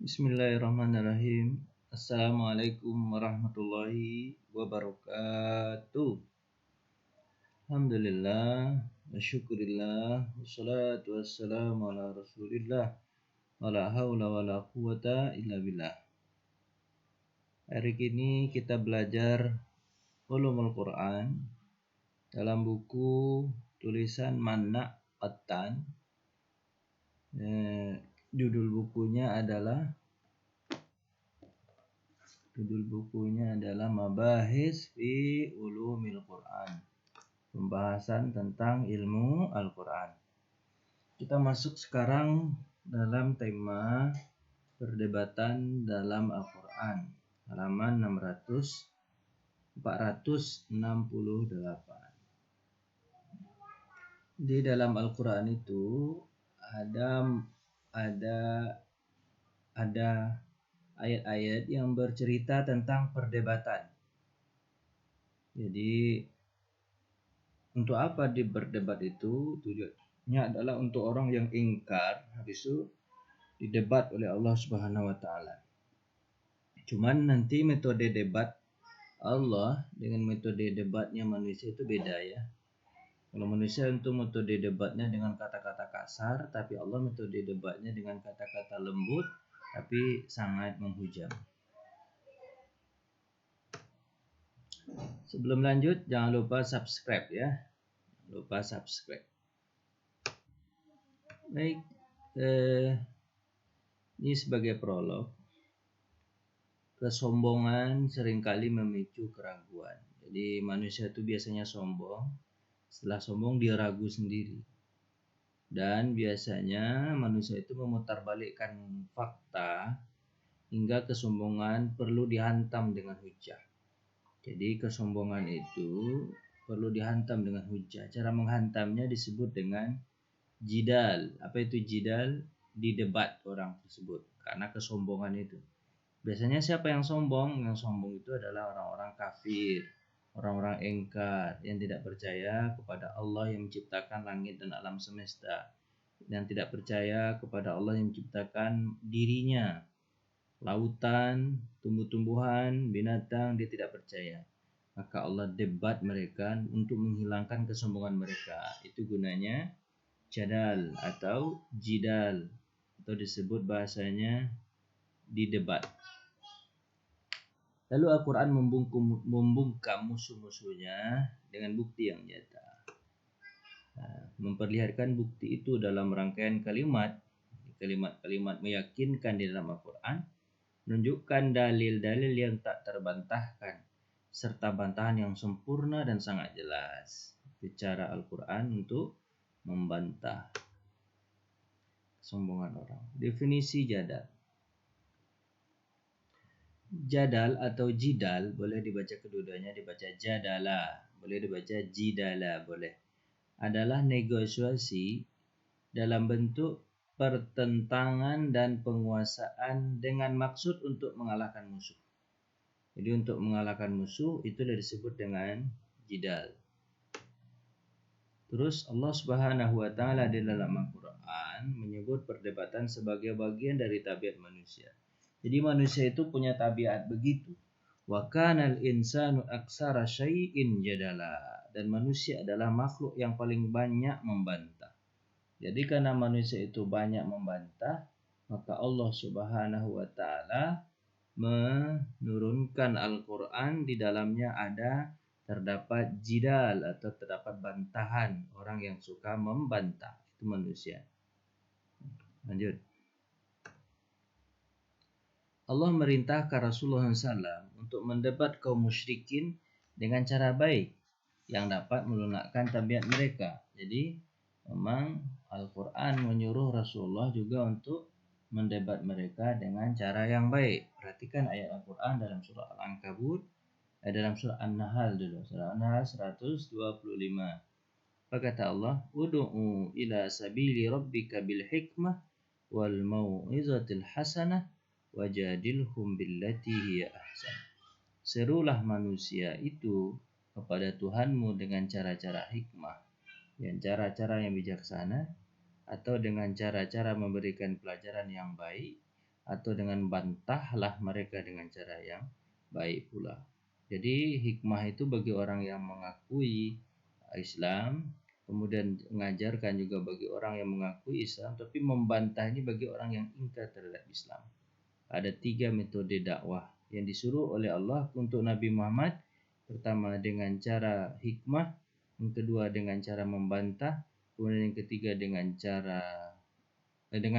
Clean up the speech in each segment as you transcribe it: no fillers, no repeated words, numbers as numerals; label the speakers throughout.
Speaker 1: Bismillahirrahmanirrahim. Assalamualaikum warahmatullahi wabarakatuh. Alhamdulillah, wa syukurillah, wassalatu wassalamu ala rasulillah, wa la hawla wa la quwata illa billah. Hari ini kita belajar Ulumul Quran dalam buku tulisan Manna Qattan. Judul bukunya adalah Mabahis fi Ulumil Quran. Pembahasan tentang ilmu Al-Quran. Kita masuk sekarang dalam tema perdebatan dalam Al-Quran. Halaman 468. Di dalam Al-Quran itu ada ayat-ayat yang bercerita tentang perdebatan. Jadi untuk apa berdebat itu? Tujuannya adalah untuk orang yang ingkar, habis itu didebat oleh Allah Subhanahu wa taala. Cuman nanti metode debat Allah dengan metode debatnya manusia itu beda ya. Kalau manusia itu metode debatnya dengan kata-kata kasar, tapi Allah metode debatnya dengan kata-kata lembut tapi sangat menghujam. Sebelum lanjut, jangan lupa subscribe ya. Baik, ini sebagai prolog. Kesombongan seringkali memicu keraguan. Jadi manusia itu biasanya sombong. Setelah sombong dia ragu sendiri. Dan biasanya manusia itu memutarbalikkan fakta hingga kesombongan perlu dihantam dengan hujah. Jadi kesombongan itu perlu dihantam dengan hujah. Cara menghantamnya disebut dengan jidal. Apa itu jidal? Didebat orang tersebut karena kesombongan itu. Biasanya siapa yang sombong? Yang sombong itu adalah orang-orang kafir, orang-orang ingkar yang tidak percaya kepada Allah yang menciptakan langit dan alam semesta, dan tidak percaya kepada Allah yang menciptakan dirinya, lautan, tumbuh-tumbuhan, binatang, dia tidak percaya. Maka Allah debat mereka untuk menghilangkan kesombongan mereka. Itu gunanya jadal atau jidal, atau disebut bahasanya didebat. Lalu Al-Quran membungkam musuh-musuhnya dengan bukti yang nyata. Memperlihatkan bukti itu dalam rangkaian kalimat meyakinkan di dalam Al-Quran, menunjukkan dalil-dalil yang tak terbantahkan, serta bantahan yang sempurna dan sangat jelas. Bicara Al-Quran untuk membantah kesombongan orang. Definisi jadal. Jadal atau jidal boleh dibaca kedua-duanya, dibaca jadala, boleh dibaca jidala, boleh. Adalah negosiasi dalam bentuk pertentangan dan penguasaan dengan maksud untuk mengalahkan musuh. Jadi untuk mengalahkan musuh itu disebut dengan jidal. Terus Allah Subhanahu wa taala di dalam Al-Qur'an menyebut perdebatan sebagai bagian dari tabiat manusia. Jadi manusia itu punya tabiat begitu. Wa kanal insanu aksara syai'in jadala. Dan manusia adalah makhluk yang paling banyak membantah. Jadi karena manusia itu banyak membantah, maka Allah Subhanahu wa taala menurunkan Al-Qur'an, di dalamnya terdapat jidal atau terdapat bantahan orang yang suka membantah. Itu manusia. Lanjut. Allah merintahkan Rasulullah SAW untuk mendebat kaum musyrikin dengan cara baik yang dapat melunakkan tabiat mereka. Jadi memang Al-Quran menyuruh Rasulullah juga untuk mendebat mereka dengan cara yang baik. Perhatikan ayat Al-Quran dalam surah Al-Ankabut, dalam surah An-Nahl dulu. Surah An-Nahl 125. Apa kata Allah? Ud'u ila sabili rabbika bil hikmah wal mau'izatil hasanah wajadilhum billati hiya ahsan. Serulah manusia itu kepada Tuhanmu dengan cara-cara hikmah, dan cara-cara yang bijaksana, atau dengan cara-cara memberikan pelajaran yang baik, atau dengan bantahlah mereka dengan cara yang baik pula. Jadi hikmah itu bagi orang yang mengakui Islam, kemudian mengajarkan juga bagi orang yang mengakui Islam, tapi membantah ini bagi orang yang ingkar terhadap Islam. Ada 3 metode dakwah yang disuruh oleh Allah untuk Nabi Muhammad. Pertama dengan cara hikmah, yang kedua dengan cara membantah, kemudian yang ketiga dengan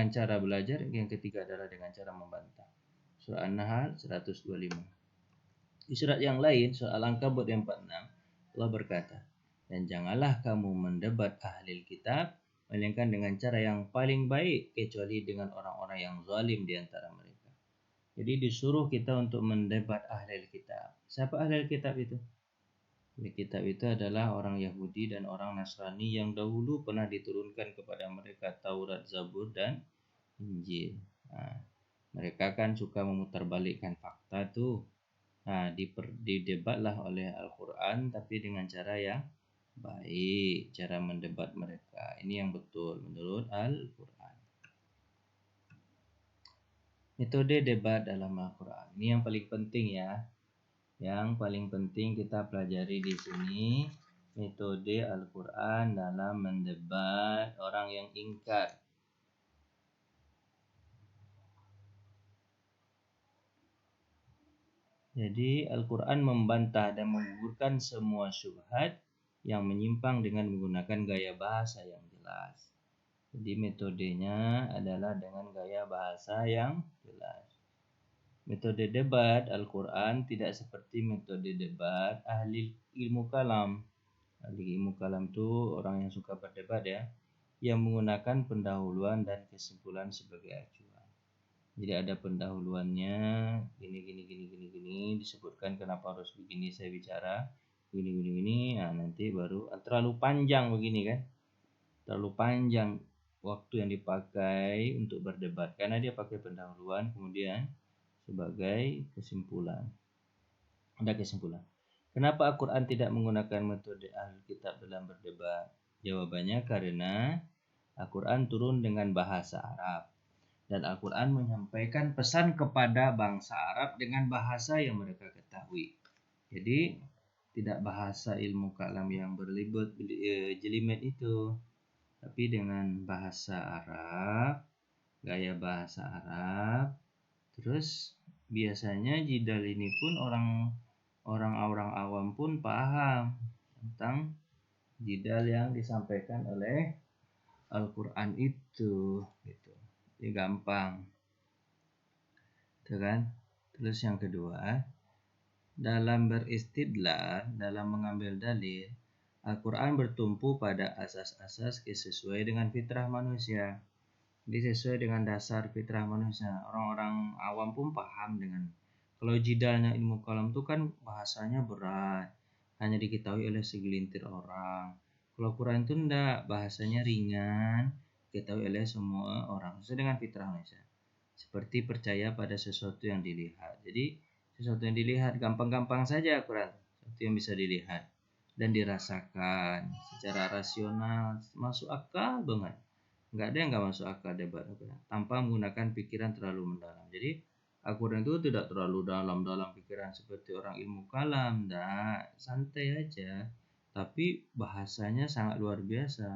Speaker 1: cara belajar, yang ketiga adalah dengan cara membantah. Surah An-Nahl 125. Di surat yang lain, surah Al-Ankabut yang 46, Allah berkata, dan janganlah kamu mendebat ahli kitab, melainkan dengan cara yang paling baik, kecuali dengan orang-orang yang zalim di antara mereka. Jadi disuruh kita untuk mendebat ahli kitab. Siapa ahli kitab itu? Ahli kitab itu adalah orang Yahudi dan orang Nasrani yang dahulu pernah diturunkan kepada mereka Taurat, Zabur, dan Injil. Nah, mereka kan suka memutarbalikkan fakta tuh. Nah, didebatlah oleh Al-Quran tapi dengan cara yang baik, cara mendebat mereka. Ini yang betul menurut Al-Quran. Metode debat dalam Al-Quran. Ini yang paling penting ya. Yang paling penting kita pelajari di sini metode Al-Quran dalam mendebat orang yang ingkar. Jadi Al-Quran membantah dan menggugurkan semua syubhat yang menyimpang dengan menggunakan gaya bahasa yang jelas. Jadi metodenya adalah dengan gaya bahasa yang jelas. Metode debat Al-Quran tidak seperti metode debat ahli ilmu kalam. Ahli ilmu kalam itu orang yang suka berdebat ya, yang menggunakan pendahuluan dan kesimpulan sebagai acuan. Jadi ada pendahuluannya, gini, disebutkan kenapa harus begini saya bicara, gini. Nah nanti baru terlalu panjang begini kan, terlalu panjang waktu yang dipakai untuk berdebat karena dia pakai pendahuluan kemudian sebagai kesimpulan. Ada kesimpulan. Kenapa Al-Quran tidak menggunakan metode ahli kitab dalam berdebat? Jawabannya karena Al-Quran turun dengan bahasa Arab. Dan Al-Quran menyampaikan pesan kepada bangsa Arab dengan bahasa yang mereka ketahui. Jadi tidak bahasa ilmu kalam yang berlibat jelimet itu, tapi dengan bahasa Arab, gaya bahasa Arab. Terus biasanya jidal ini pun orang-orang awam pun paham tentang jidal yang disampaikan oleh Al-Quran itu gitu. Jadi gampang. Itu kan? Terus yang kedua, dalam beristidlal, dalam mengambil dalil, Al-Quran bertumpu pada asas-asas sesuai dengan fitrah manusia. Jadi sesuai dengan dasar fitrah manusia. Orang-orang awam pun paham dengan. Kalau jidalnya ilmu kalam itu kan bahasanya berat, hanya diketahui oleh segelintir orang. Kalau Quran itu enggak, bahasanya ringan, diketahui oleh semua orang sesuai dengan fitrah manusia. Seperti percaya pada sesuatu yang dilihat. Jadi sesuatu yang dilihat gampang-gampang saja Quran, sesuatu yang bisa dilihat dan dirasakan secara rasional, masuk akal banget. Nggak ada yang nggak masuk akal debat tanpa menggunakan pikiran terlalu mendalam. Jadi Al-Quran itu tidak terlalu dalam pikiran seperti orang ilmu kalam, enggak, santai aja. Tapi bahasanya sangat luar biasa.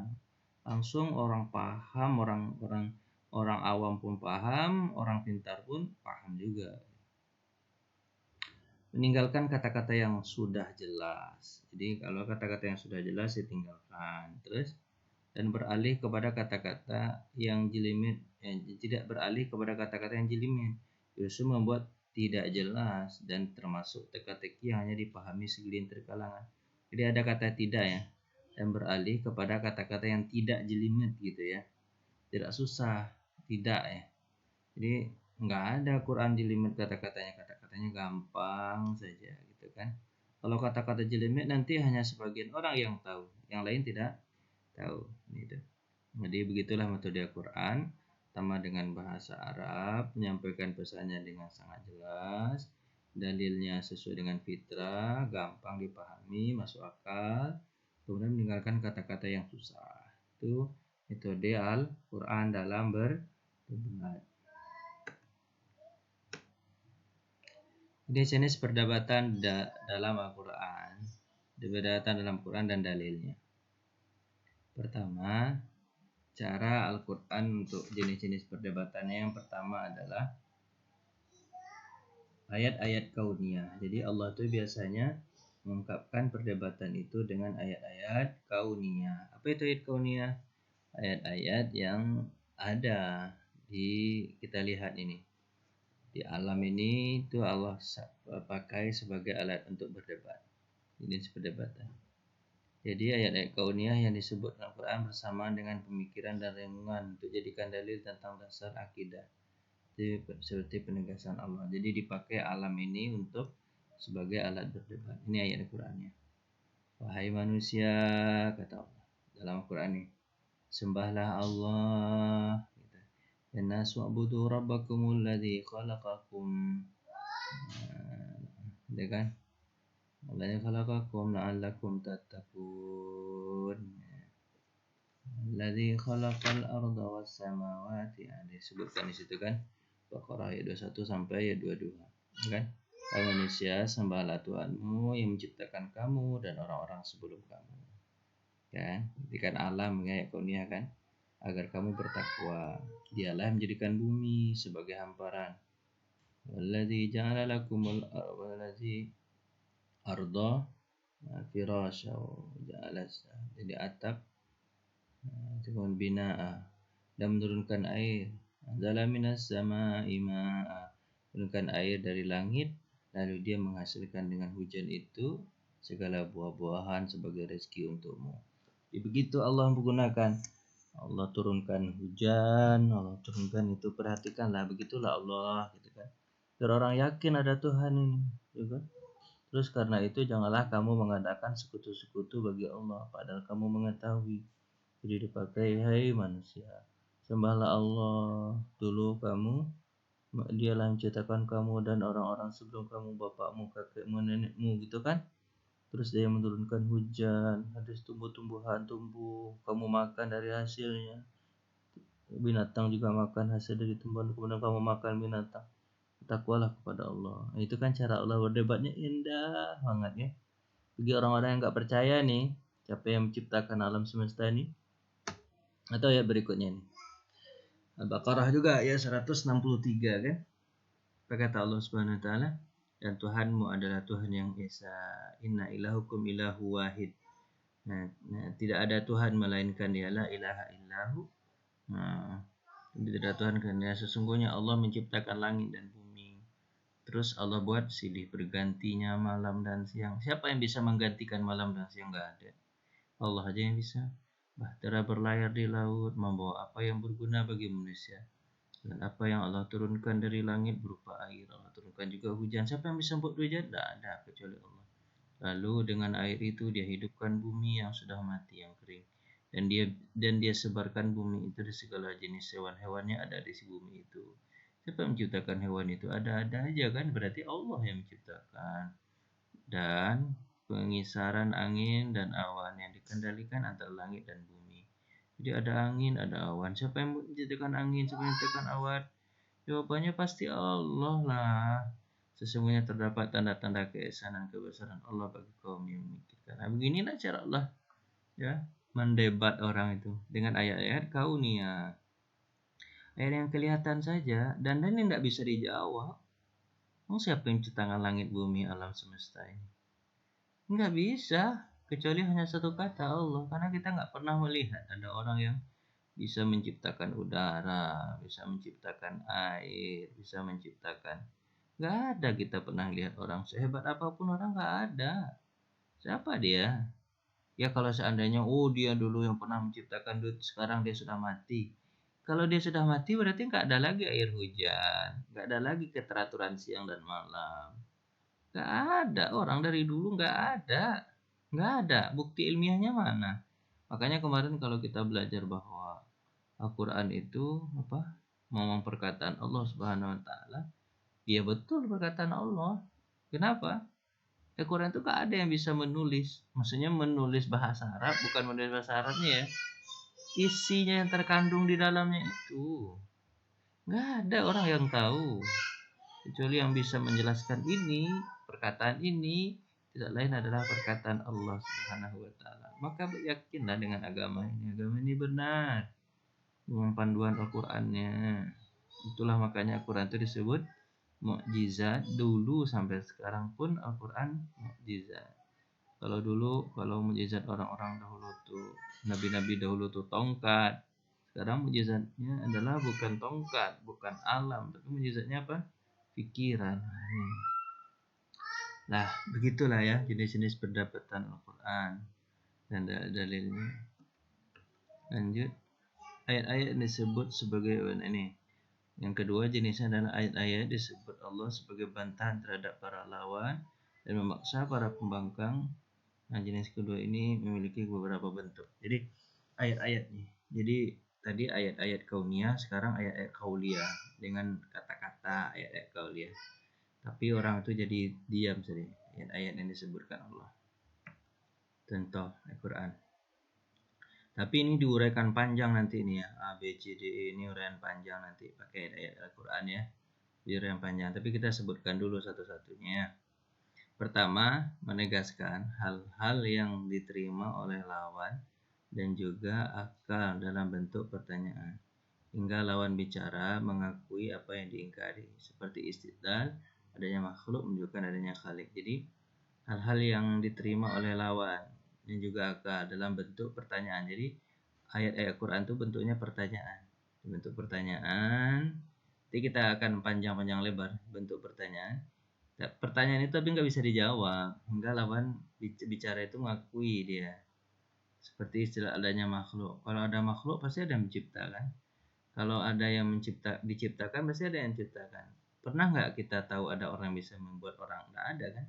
Speaker 1: Langsung orang paham, orang awam pun paham, orang pintar pun paham juga. Meninggalkan kata-kata yang sudah jelas. Jadi kalau kata-kata yang sudah jelas ditinggalkan. Terus dan beralih kepada kata-kata yang jelimet, tidak beralih kepada kata-kata yang jelimet, justru membuat tidak jelas dan termasuk teka-teki yang hanya dipahami segelintir kalangan. Jadi ada kata tidak ya, dan beralih kepada kata-kata yang tidak jelimet gitu ya, tidak susah, tidak ya. Jadi nggak ada Quran jelimet kata-katanya gampang saja gitu kan. Kalau kata-kata jelimet nanti hanya sebagian orang yang tahu, yang lain tidak tahu gitu. Jadi begitulah metode Al-Quran, pertama dengan bahasa Arab, menyampaikan pesannya dengan sangat jelas, dalilnya sesuai dengan fitrah, gampang dipahami, masuk akal, kemudian meninggalkan kata-kata yang susah. Itu metode Al-Quran dalam berdebat. Ini jenis perdebatan dalam Al-Quran. Perdebatan dalam Quran dan dalilnya. Pertama, cara Al-Quran untuk jenis-jenis perdebatannya yang pertama adalah ayat-ayat kauniyah. Jadi Allah tuh biasanya mengungkapkan perdebatan itu dengan ayat-ayat kauniyah. Apa itu ayat kauniyah? Ayat-ayat yang ada kita lihat ini. Di alam ini itu Allah pakai sebagai alat untuk berdebat. Ini perdebatan. Jadi ayat-ayat kauniyah yang disebut dalam Quran bersamaan dengan pemikiran dan renungan untuk jadikan dalil tentang dasar akidah. Seperti penegasan Allah. Jadi dipakai alam ini untuk sebagai alat berdebat. Ini ayat Al-Qurannya. Wahai manusia, kata Allah dalam Al-Quran ini, sembahlah Allah. Ya nas wa'budu rabbakumul ladzi khalaqakum. Ya kan? Alladzi khalaqakum la'allakum tattaqun. Alladzi khalaqal arda was samawati. Disebutkan di situ kan. Baqarah ayat 21 sampai ayat 22. Kan? Hai manusia, sembahlah Tuhanmu yang menciptakan kamu dan orang-orang sebelum kamu. Kan? Jadikan alam kayak kauniyah kan? Agar kamu bertakwa. Dialah yang menjadikan bumi sebagai hamparan. Walladzi ja'ala lakumul arda firasya ja'ala jadi atap dengan binaa dan menurunkan air. Anzala minas sama'i ma'a. Menurunkan air dari langit lalu dia menghasilkan dengan hujan itu segala buah-buahan sebagai rezeki untukmu. Jadi begitu Allah menggunakan. Allah turunkan hujan, Allah turunkan itu, perhatikanlah, begitulah Allah gitu kan. Biar orang yakin ada Tuhan ini, gitu kan. Terus karena itu janganlah kamu mengadakan sekutu-sekutu bagi Allah padahal kamu mengetahui. Jadi dipakai, hai manusia, sembahlah Allah dulu kamu, dialah yang menciptakan kamu dan orang-orang sebelum kamu, bapakmu, kakekmu, nenekmu gitu kan. Terus dia menurunkan hujan, ada tumbuh-tumbuhan tumbuh, kamu makan dari hasilnya. Binatang juga makan hasil dari tumbuhan, kemudian kamu makan binatang. Takwalah kepada Allah. Itu kan cara Allah berdebatnya indah banget ya. Bagi orang-orang yang gak percaya nih, siapa yang menciptakan alam semesta ini? Atau ayat berikutnya nih. Al-Baqarah juga ayat 163 kan. Apa kata Allah Subhanahu wa taala? Dan Tuhanmu adalah Tuhan yang esa. Inna ilahukum ilahu wahid. Nah, tidak ada Tuhan melainkan Dia, la ilaha illahu. Nah, tidak ada Tuhan karena sesungguhnya Allah menciptakan langit dan bumi. Terus Allah buat silih bergantinya malam dan siang. Siapa yang bisa menggantikan malam dan siang? Gak ada. Allah aja yang bisa. Bahtera berlayar di laut, membawa apa yang berguna bagi manusia. Dan apa yang Allah turunkan dari langit berupa air, Allah turunkan juga hujan. Siapa yang bisa membuat hujan? Tidak ada kecuali Allah. Lalu dengan air itu Dia hidupkan bumi yang sudah mati, yang kering. Dan dia sebarkan bumi itu di segala jenis hewan-hewannya ada di si bumi itu. Siapa yang menciptakan hewan itu? Ada-ada aja kan, berarti Allah yang menciptakan. Dan pengisaran angin dan awan yang dikendalikan antara langit dan bumi. Jadi ada angin, ada awan. Siapa yang menciptakan angin, siapa yang menciptakan awan? Jawabannya pasti Allah lah. Sesungguhnya terdapat tanda-tanda keesanan kebesaran Allah bagi kaum yang memikirkan. Nah, beginilah cara Allah ya mendebat orang itu dengan ayat-ayat kauniyah. Ayat yang kelihatan saja dan ini tidak bisa dijawab. Siapa yang menciptakan langit bumi alam semesta ini? Nggak bisa, kecuali hanya satu kata Allah. Karena kita nggak pernah melihat ada orang yang bisa menciptakan udara, bisa menciptakan air, bisa menciptakan. Nggak ada kita pernah lihat orang sehebat apapun orang, nggak ada. Siapa dia? Ya kalau seandainya, dia dulu yang pernah menciptakan duit, sekarang dia sudah mati. Kalau dia sudah mati berarti nggak ada lagi air hujan, nggak ada lagi keteraturan siang dan malam. Nggak ada, orang dari dulu nggak ada. Nggak ada, bukti ilmiahnya mana? Makanya kemarin kalau kita belajar bahwa Al-Quran itu ngomong perkataan Allah Subhanahu wa taala, ya betul perkataan Allah. Kenapa? Al-Quran itu gak ada yang bisa menulis. Maksudnya menulis bahasa Arab, bukan menulis bahasa Arabnya ya. Isinya yang terkandung di dalamnya itu. Gak ada orang yang tahu. kecuali yang bisa menjelaskan ini, perkataan ini tidak lain adalah perkataan Allah Subhanahu wa taala. Maka yakinlah dengan agama ini. Agama ini benar dengan panduan Al-Qur'annya. Itulah makanya Al-Qur'an itu disebut mukjizat dulu sampai sekarang pun Al-Qur'an mukjizat. Kalau mukjizat orang-orang dahulu tuh nabi-nabi dahulu tuh tongkat. Sekarang mukjizatnya adalah bukan tongkat, bukan alam, tapi mukjizatnya apa? Pikiran. Nah, begitulah ya jenis-jenis pendapatan Al-Qur'an dan dalilnya. Lanjut. Ayat-ayat disebut sebagai ini. Yang kedua jenisnya adalah ayat-ayat disebut Allah sebagai bantahan terhadap para lawan dan memaksa para pembangkang. Nah, jenis kedua ini memiliki beberapa bentuk. Jadi ayat-ayat nih. Jadi tadi ayat-ayat kauniyah, sekarang ayat-ayat kauliyah dengan kata-kata ayat-ayat kauliyah. Tapi orang itu jadi diam saja ayat-ayat yang disebutkan Allah. Contoh Al-Quran. Tapi ini diuraikan panjang nanti nih ya. A, B, C, D, E ini uraian panjang nanti pakai ayat Al-Quran ya. Diuraian panjang. Tapi kita sebutkan dulu satu-satunya. Pertama, menegaskan hal-hal yang diterima oleh lawan dan juga akal dalam bentuk pertanyaan. Hingga lawan bicara mengakui apa yang diingkari. Seperti istidlal, adanya makhluk menunjukkan adanya khalik. Jadi, hal-hal yang diterima oleh lawan dan juga akal dalam bentuk pertanyaan. Jadi ayat-ayat Quran itu bentuknya pertanyaan. Bentuk pertanyaan. Nanti kita akan panjang-panjang lebar bentuk pertanyaan. Pertanyaan itu tapi nggak bisa dijawab hingga lawan bicara itu mengakui dia. Seperti istilah adanya makhluk. Kalau ada makhluk pasti ada yang menciptakan. Kalau ada yang diciptakan pasti ada yang menciptakan. Pernah nggak kita tahu ada orang yang bisa membuat orang? Nggak ada kan?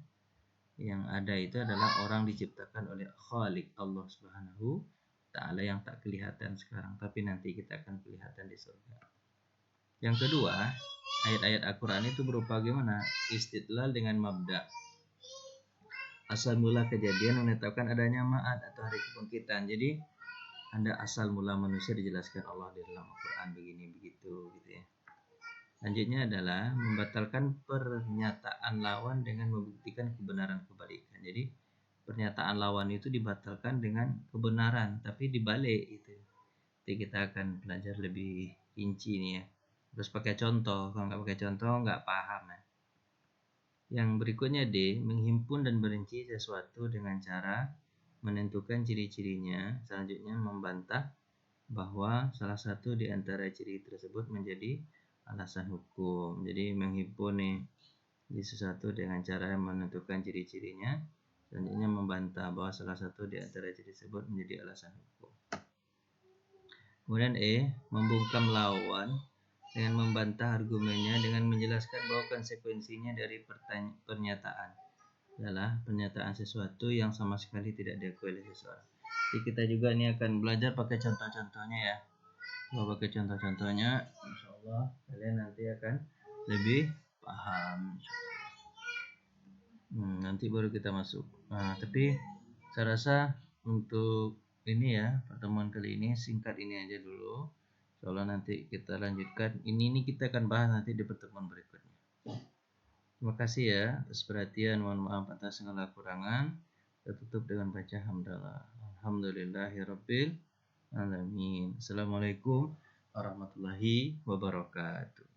Speaker 1: Yang ada itu adalah orang diciptakan oleh Khalik Allah Subhanahu Ta'ala yang tak kelihatan sekarang, tapi nanti kita akan kelihatan di surga. Yang kedua, ayat-ayat Al-Quran itu berupa gimana? Istidlal dengan mabda. Asal mula kejadian menetapkan adanya ma'ad atau hari kebangkitan. Jadi ada asal mula manusia dijelaskan Allah di dalam Al-Quran begini begitu gitu ya. Lanjutnya adalah membatalkan pernyataan lawan dengan membuktikan kebenaran kebalikan. Jadi pernyataan lawan itu dibatalkan dengan kebenaran, tapi dibalik itu. Jadi kita akan belajar lebih rinci nih ya. Terus pakai contoh, kalau nggak pakai contoh nggak paham ya. Yang berikutnya D, menghimpun dan merinci sesuatu dengan cara menentukan ciri-cirinya. Selanjutnya membantah bahwa salah satu di antara ciri tersebut menjadi alasan hukum. Jadi menghimpun nih di sesuatu dengan cara menentukan ciri-cirinya, selanjutnya membantah bahwa salah satu di antara ciri tersebut menjadi alasan hukum. Kemudian E, membungkam lawan dengan membantah argumennya dengan menjelaskan bahwa konsekuensinya dari pernyataan adalah pernyataan sesuatu yang sama sekali tidak diakui oleh seseorang. Jadi kita juga ini akan belajar pakai contoh-contohnya ya. Kalau pakai contoh-contohnya, insya Allah kalian nanti akan lebih paham. Nanti baru kita masuk. Nah, tapi saya rasa untuk ini ya pertemuan kali ini singkat ini aja dulu. Insya Allah nanti kita lanjutkan. Ini kita akan bahas nanti di pertemuan berikutnya. Terima kasih ya atas perhatian. Mohon maaf atas segala kekurangan. Kita tutup dengan baca hamdalah. Alhamdulillahirabbil alamin. Assalamualaikum warahmatullahi wabarakatuh.